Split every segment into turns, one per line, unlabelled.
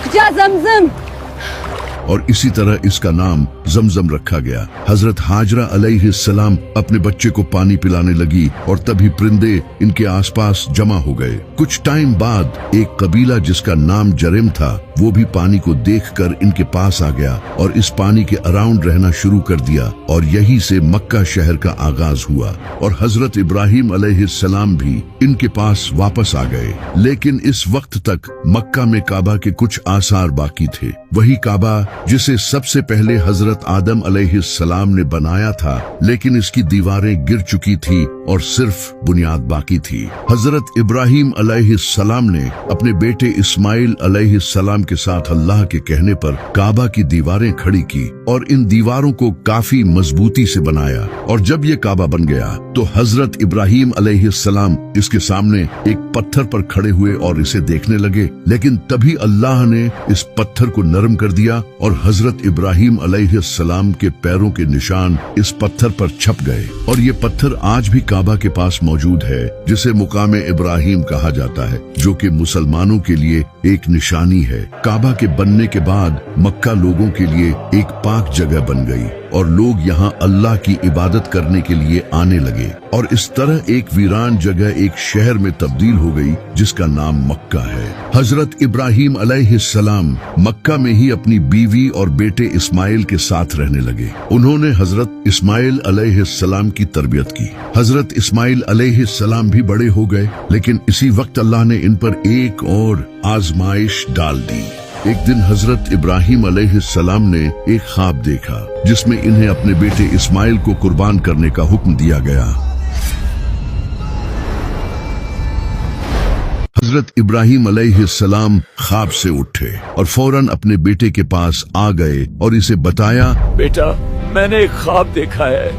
रुक जा ज़मज़म।
और इसी तरह इसका नाम जमजम रखा गया। हजरत हाजरा अलैहिस्सलाम अपने बच्चे को पानी पिलाने लगी और तभी परिंदे इनके आसपास जमा हो गए। कुछ टाइम बाद एक कबीला जिसका नाम जरिम था वो भी पानी को देखकर इनके पास आ गया और इस पानी के अराउंड रहना शुरू कर दिया और यहीं से मक्का शहर का आगाज हुआ और हजरत इब्राहिम अलैहिस्सलाम भी इनके पास वापस आ गए। लेकिन इस वक्त तक मक्का में काबा के कुछ आसार बाकी थे। वही काबा जिसे सबसे पहले हजरत आदम अलैहिस्सलाम ने बनाया था, लेकिन इसकी दीवारें गिर चुकी थी और सिर्फ बुनियाद बाकी थी। हजरत इब्राहिम अलैहिस्सलाम ने अपने बेटे इस्माइल अलैहिस्सलाम के साथ अल्लाह के कहने पर काबा की दीवारें खड़ी की और इन दीवारों को काफी मजबूती से बनाया। और जब ये काबा बन गया तो हजरत इब्राहिम अलैहिस्सलाम इसके सामने एक पत्थर पर खड़े हुए और इसे देखने लगे, लेकिन तभी अल्लाह ने इस पत्थर को नरम कर दिया और हजरत इब्राहिम अलैहिस्सलाम के पैरों के निशान इस पत्थर पर छप गए। और ये पत्थर आज भी काबा के पास मौजूद है, जिसे मुकामे इब्राहिम कहा जाता है, जो कि मुसलमानों के लिए एक निशानी है। काबा के बनने के बाद मक्का लोगों के लिए एक पाक जगह बन गई और लोग यहाँ अल्लाह की इबादत करने के लिए आने लगे और इस तरह एक वीरान जगह एक शहर में तब्दील हो गई जिसका नाम मक्का है। हजरत इब्राहिम अलैहिस्सलाम मक्का में ही अपनी बीवी और बेटे इस्माइल के साथ रहने लगे। उन्होंने हजरत इस्माइल अलैहिस्सलाम की तरबियत की। हजरत इस्माइल अलैहिस्सलाम भी बड़े हो गए, लेकिन इसी वक्त अल्लाह ने इन पर एक और आजमाइश डाल दी। एक दिन हजरत इब्राहिम अलैहिस्सलाम ने एक ख्वाब देखा जिसमें इन्हें अपने बेटे इस्माइल को कुर्बान करने का हुक्म दिया गया। हजरत इब्राहिम अलैहिस्सलाम ख्वाब से उठे और फौरन अपने बेटे के पास आ गए और इसे बताया,
बेटा, मैंने एक ख्वाब देखा है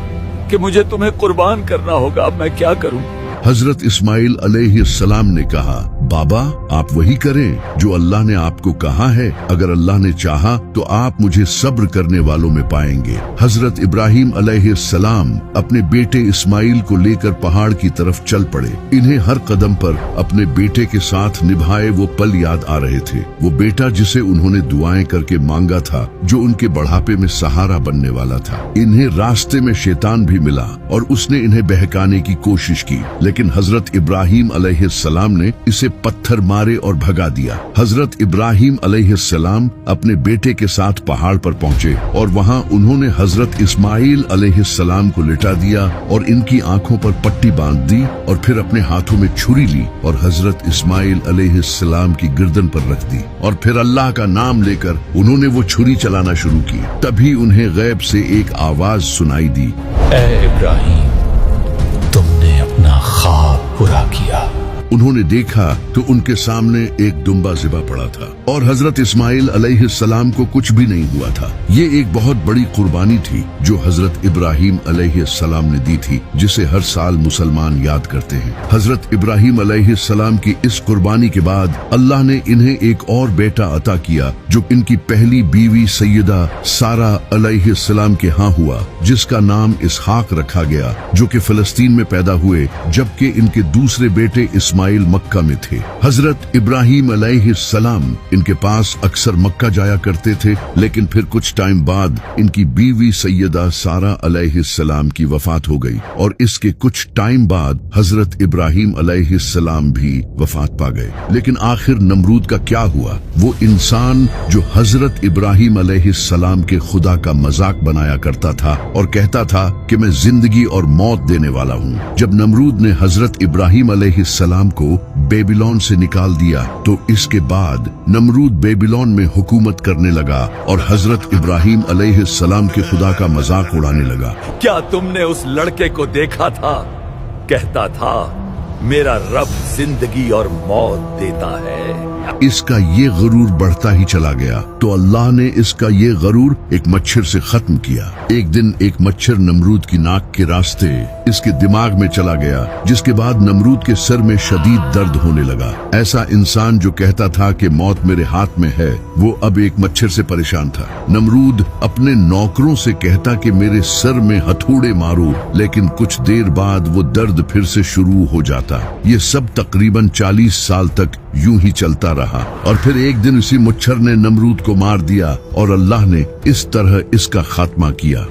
कि मुझे तुम्हें कुर्बान करना होगा, अब मैं क्या करूं?
हजरत इस्माइल अलैहिस्सलाम ने कहा, बाबा, आप वही करें जो अल्लाह ने आपको कहा है। अगर अल्लाह ने चाहा तो आप मुझे सब्र करने वालों में पाएंगे। हजरत इब्राहिम अलैहिस्सलाम अपने बेटे इस्माइल को लेकर पहाड़ की तरफ चल पड़े। इन्हें हर कदम पर अपने बेटे के साथ निभाए वो पल याद आ रहे थे। वो बेटा जिसे उन्होंने दुआएं करके मांगा था, जो उनके बढ़ापे में सहारा बनने वाला था। इन्हें रास्ते में शैतान भी मिला और उसने इन्हें बहकाने की कोशिश की, लेकिन हजरत इब्राहिम अलैहिस्सलाम ने इसे पत्थर मारे और भगा दिया। हजरत इब्राहिम अलैहिस्सलाम अपने बेटे के साथ पहाड़ पर पहुंचे और वहां उन्होंने हजरत इस्माइल अलैहिस्सलाम को लिटा दिया और इनकी आंखों पर पट्टी बांध दी और फिर अपने हाथों में छुरी ली और हजरत इस्माइल अलैहिस्सलाम की गर्दन पर रख दी और फिर अल्लाह का नाम लेकर उन्होंने वो छुरी चलाना शुरू की। तभी उन्हें गैब से एक आवाज सुनाई दी,
ऐ इब्राहिम, तुमने अपना ख्वाब पूरा किया।
उन्होंने देखा तो उनके सामने एक दुम्बा ज़िबा पड़ा था और हजरत इस्माइल अलैहिस्सलाम को कुछ भी नहीं हुआ था। ये एक बहुत बड़ी कुर्बानी थी जो हजरत इब्राहिम अलैहिस्सलाम ने दी थी, जिसे हर साल मुसलमान याद करते हैं। हजरत इब्राहिम अलैहिस्सलाम की इस कुर्बानी के बाद अल्लाह ने इन्हें एक और बेटा अता किया जो इनकी पहली बीवी सैयदा सारा अलैहिस्सलाम के यहाँ हुआ, जिसका नाम इसहाक रखा गया, जो कि फिलिस्तीन में पैदा हुए, जबकि इनके दूसरे बेटे इस्माइल मक्का में थे। हजरत इब्राहिम अलैहिस्सलाम इनके पास अक्सर मक्का जाया करते थे, लेकिन फिर कुछ टाइम बाद इनकी बीवी सैयदा सारा अलैहिस्सलाम की वफात हो गई और इसके कुछ टाइम बाद हजरत इब्राहिम अलैहिस्सलाम भी वफात पा गए। लेकिन आखिर नमरूद का क्या हुआ? वो इंसान जो हजरत इब्राहिम अलैहिस्सलाम के खुदा का मजाक बनाया करता था और कहता था कि मैं जिंदगी और मौत देने वाला हूँ। जब नमरूद ने हजरत इब्राहिम अलैहिस्सलाम को बेबीलोन से निकाल दिया तो इसके बाद नमरूद बेबीलोन में हुकूमत करने लगा और हजरत इब्राहिम अलैहिस्सलाम के खुदा का मजाक उड़ाने लगा।
क्या तुमने उस लड़के को देखा था? कहता था, मेरा रब जिंदगी और मौत देता है।
इसका ये गरूर बढ़ता ही चला गया तो अल्लाह ने इसका ये गरूर एक मच्छर से खत्म किया। एक दिन एक मच्छर नमरूद की नाक के रास्ते इसके दिमाग में चला गया, जिसके बाद नमरूद के सर में शदीद दर्द होने लगा। ऐसा इंसान जो कहता था कि मौत मेरे हाथ में है, वो अब एक मच्छर से परेशान था। नमरूद अपने नौकरों से कहता कि मेरे सर में हथौड़े मारो, लेकिन कुछ देर बाद वो दर्द फिर से शुरू हो जाता। ये सब तकरीबन 40 साल तक यूं ही चलता रहा और फिर एक दिन इसी मच्छर ने नमरूद को मार दिया और अल्लाह ने इस तरह इसका खात्मा किया।